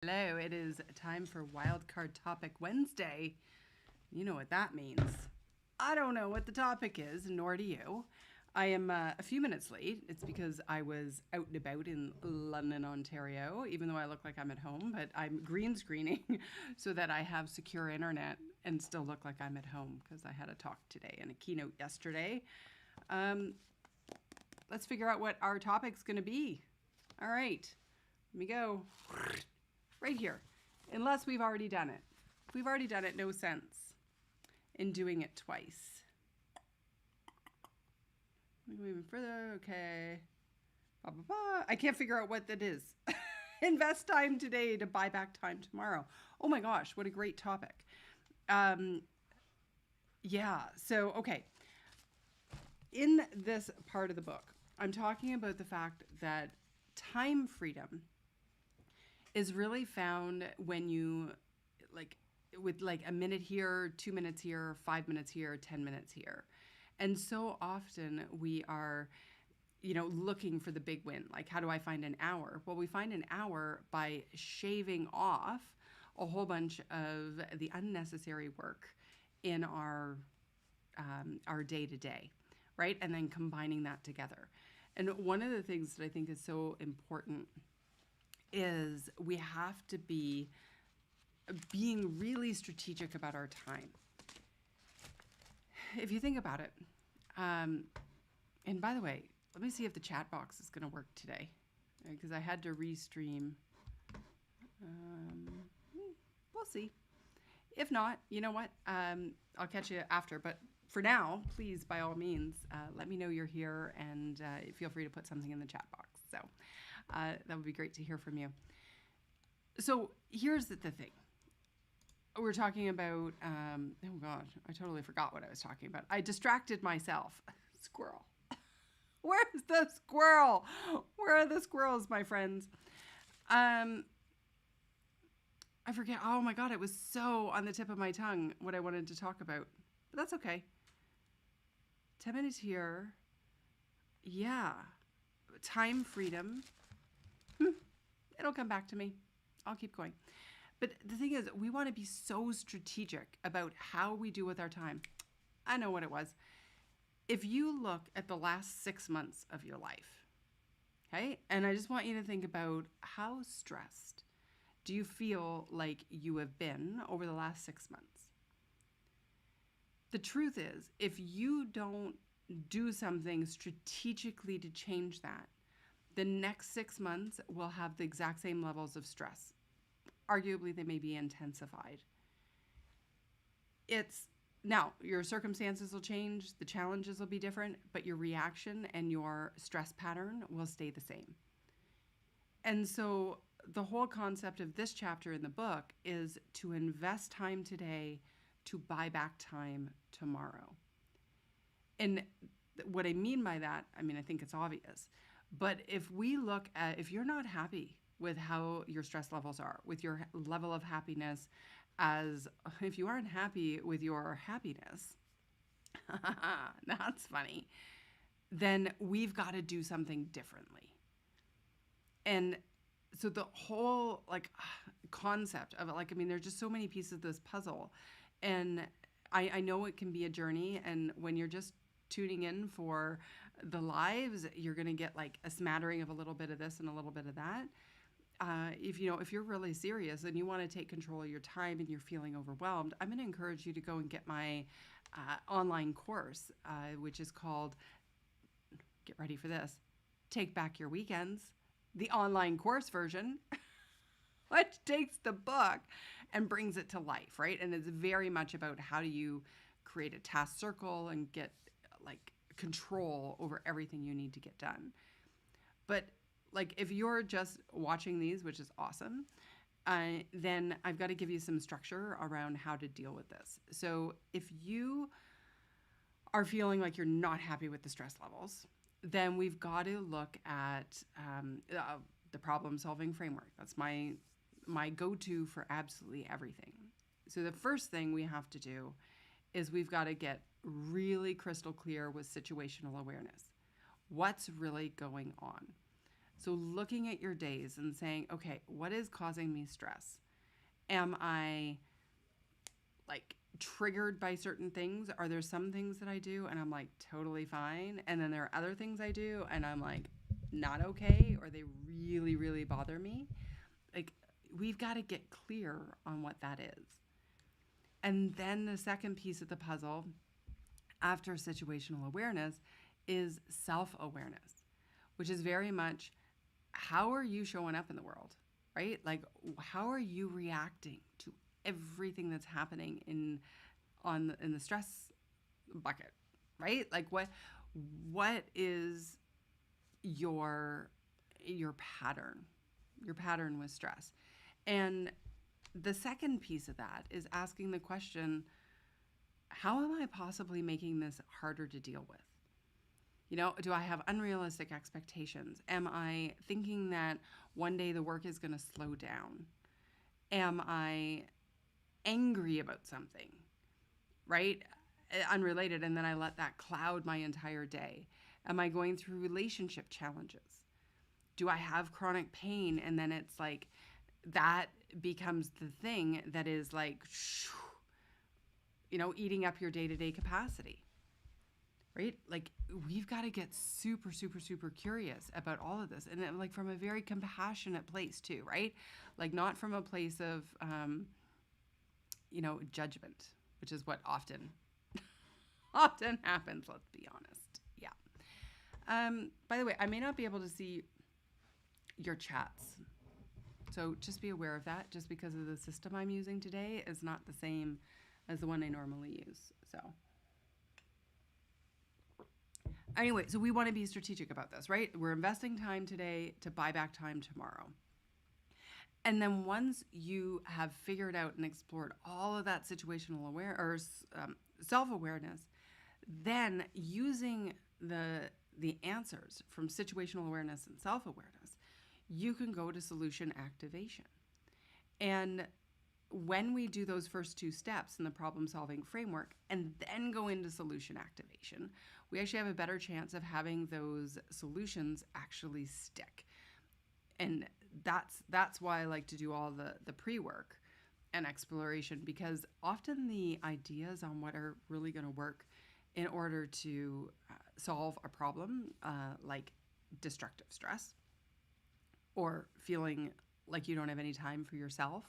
Hello, it is time for Wildcard Topic Wednesday. You know what that means. I don't know what the topic is, nor do you. I am a few minutes late. It's because I was out and about in London, Ontario, even though I look like I'm at home, but I'm green screening so that I have secure internet and still look like I'm at home because I had a talk today and a keynote yesterday. Um, let's figure out what our topic's going to be. All right, let me go. Right here, unless we've already done it. If we've already done it, no sense in doing it twice. Let me go even further. Okay. Blah, blah, blah. I can't figure out what that is. Invest time today to buy back time tomorrow. Oh my gosh, what a great topic. Okay. In this part of the book, I'm talking about the fact that time freedom is really found when you with a minute here, 2 minutes here, 5 minutes here, 10 minutes here. And so often we are, looking for the big win. Like, how do I find an hour? Well, we find an hour by shaving off a whole bunch of the unnecessary work in our day to day, right? And then combining that together. And one of the things that I think is so important is we have to be being really strategic about our time. If you think about it, and by the way, let me see if the chat box is going to work today, because I had to restream. We'll see. If not, you know what? I'll catch you after. But for now, please, by all means, let me know you're here, and feel free to put something in the chat box. So that would be great to hear from you. So here's the thing. We're talking about, oh gosh, I totally forgot what I was talking about. I distracted myself. Squirrel. Where's the squirrel? Where are the squirrels, my friends? I forget. Oh my God, it was so on the tip of my tongue what I wanted to talk about. But that's okay. 10 minutes here. Yeah. Time freedom. It'll come back to me. I'll keep going. But the thing is, we want to be so strategic about how we do with our time. I know what it was. If you look at the last 6 months of your life, okay, and I just want you to think about how stressed do you feel like you have been over the last 6 months? The truth is, if you don't do something strategically to change that, the next 6 months will have the exact same levels of stress. Arguably, they may be intensified. Now, your circumstances will change, the challenges will be different, but your reaction and your stress pattern will stay the same. And so the whole concept of this chapter in the book is to invest time today to buy back time tomorrow. And what I mean by that, I think it's obvious. But if you're not happy with how your stress levels are, with your level of happiness, if you aren't happy with your happiness, that's funny, then we've got to do something differently. And so the whole concept of it, there's just so many pieces of this puzzle. And I know it can be a journey. And when you're just tuning in for the lives, you're going to get a smattering of a little bit of this and a little bit of that. If you're really serious and you want to take control of your time and you're feeling overwhelmed, I'm going to encourage you to go and get my online course, which is called, get ready for this, Take Back Your Weekends, the online course version, which takes the book and brings it to life, right? And it's very much about how do you create a task circle and get control over everything you need to get done. But if you're just watching these, which is awesome, then I've got to give you some structure around how to deal with this. So if you are feeling like you're not happy with the stress levels, then we've got to look at the problem-solving framework. That's my go-to for absolutely everything. So the first thing we have to do is we've got to get really crystal clear with situational awareness. What's really going on? So looking at your days and saying, okay, what is causing me stress? Am I like triggered by certain things? Are there some things that I do and I'm like totally fine? And then there are other things I do and I'm like not okay, or they really, really bother me? Like, we've got to get clear on what that is. And then the second piece of the puzzle after situational awareness is self-awareness, which is very much, how are you showing up in the world, right? Like, how are you reacting to everything that's happening in the stress bucket, right? Like, what is your pattern with stress? And the second piece of that is asking the question, how am I possibly making this harder to deal with? You know, do I have unrealistic expectations? Am I thinking that one day the work is going to slow down? Am I angry about something, right? Unrelated, and then I let that cloud my entire day? Am I going through relationship challenges? Do I have chronic pain, and then it's like that becomes the thing that is like, you know, eating up your day-to-day capacity, right? Like, we've got to get super, super, super curious about all of this, and then, like, from a very compassionate place too, right? Like, not from a place of, you know, judgment, which is what often happens. Let's be honest. Yeah. By the way, I may not be able to see your chats, so just be aware of that. Just because of the system I'm using today is not the same as the one I normally use. So anyway, so we want to be strategic about this, right? We're investing time today to buy back time tomorrow. And then once you have figured out and explored all of that situational self-awareness, then using the answers from situational awareness and self-awareness, you can go to solution activation. And when we do those first two steps in the problem-solving framework and then go into solution activation, we actually have a better chance of having those solutions actually stick. And that's why I like to do all the pre-work and exploration, because often the ideas on what are really going to work in order to solve a problem, like destructive stress, or feeling like you don't have any time for yourself,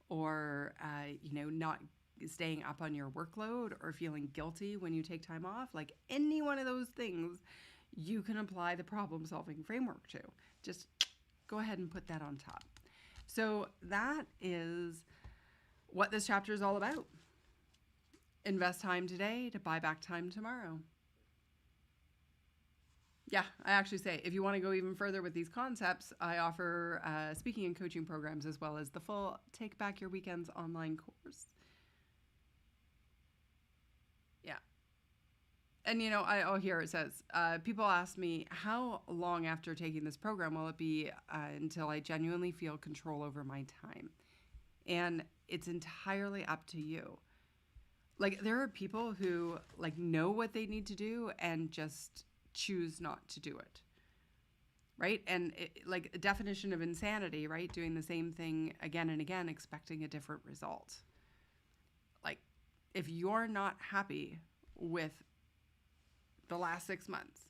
or you know, not staying up on your workload, or feeling guilty when you take time off, like any one of those things, you can apply the problem-solving framework to. Just go ahead and put that on top. So that is what this chapter is all about. Invest time today to buy back time tomorrow. Yeah, I actually say, if you want to go even further with these concepts, I offer speaking and coaching programs, as well as the full Take Back Your Weekends online course. Yeah. And, you know, here it says, people ask me, how long after taking this program will it be until I genuinely feel control over my time? And it's entirely up to you. Like, there are people who, like, know what they need to do and just choose not to do it, right? And like, a definition of insanity, right? Doing the same thing again and again, expecting a different result. Like, if you're not happy with the last 6 months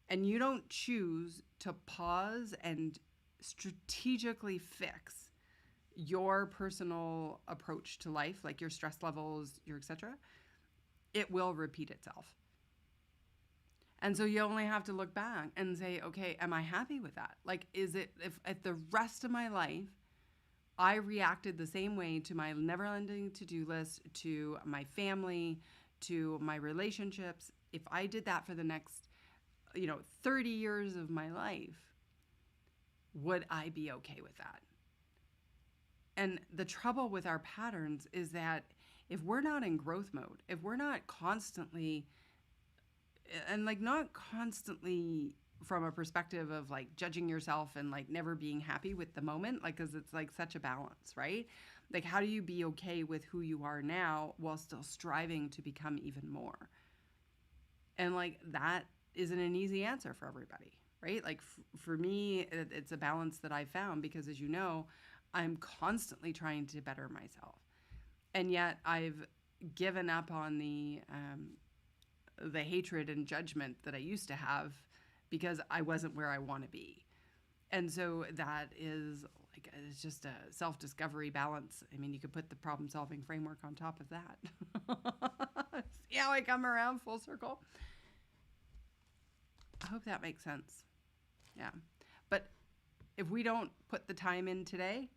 and you don't choose to pause and strategically fix your personal approach to life, like your stress levels, your etc., it will repeat itself. And so you only have to look back and say, okay, am I happy with that? Like, is it, if at the rest of my life, I reacted the same way to my never-ending to-do list, to my family, to my relationships, if I did that for the next, 30 years of my life, would I be okay with that? And the trouble with our patterns is that if we're not in growth mode, if we're not constantly, and like not constantly from a perspective of like judging yourself and like never being happy with the moment, like, cause it's like such a balance, right? Like, how do you be okay with who you are now while still striving to become even more? And like, that isn't an easy answer for everybody, right? Like for me, it's a balance that I found because, as you know, I'm constantly trying to better myself. And yet I've given up on the hatred and judgment that I used to have because I wasn't where I want to be. And so that is like, it's just a self-discovery balance. I mean, you could put the problem-solving framework on top of that. See how I come around full circle? I hope that makes sense. Yeah. But if we don't put the time in today,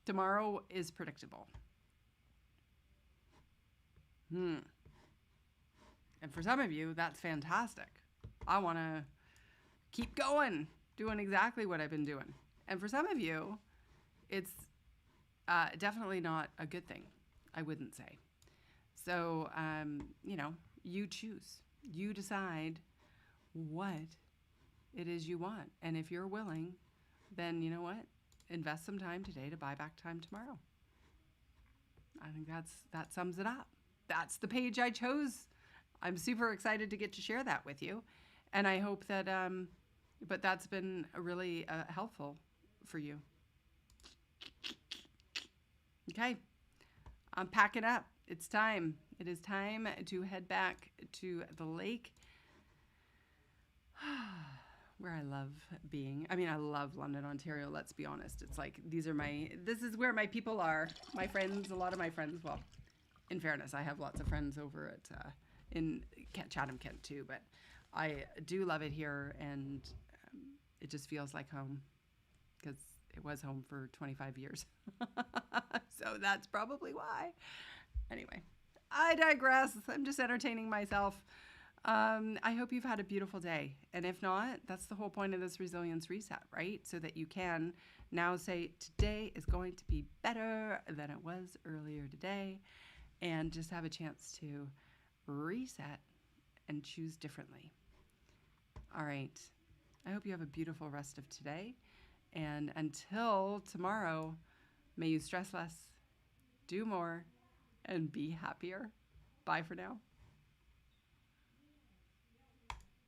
tomorrow is predictable. And for some of you, that's fantastic. I want to keep going, doing exactly what I've been doing. And for some of you, it's definitely not a good thing, I wouldn't say. So, you choose. You decide what it is you want. And if you're willing, then you know what? Invest some time today to buy back time tomorrow. I think that sums it up. That's the page I chose. I'm super excited to get to share that with you. And I hope that, but that's been really helpful for you. Okay, I'm packing up. It's time. It is time to head back to the lake where I love being. I mean, I love London, Ontario. Let's be honest. It's like, this is where my people are. My friends, a lot of my friends. Well, in fairness, I have lots of friends over at, in Chatham, Kent too, but I do love it here, and it just feels like home because it was home for 25 years. So that's probably why. Anyway, I digress. I'm just entertaining myself. I hope you've had a beautiful day. And if not, that's the whole point of this resilience reset, right? So that you can now say, today is going to be better than it was earlier today, and just have a chance to reset and choose differently. All right. I hope you have a beautiful rest of today. And until tomorrow, may you stress less, do more, and be happier. Bye for now.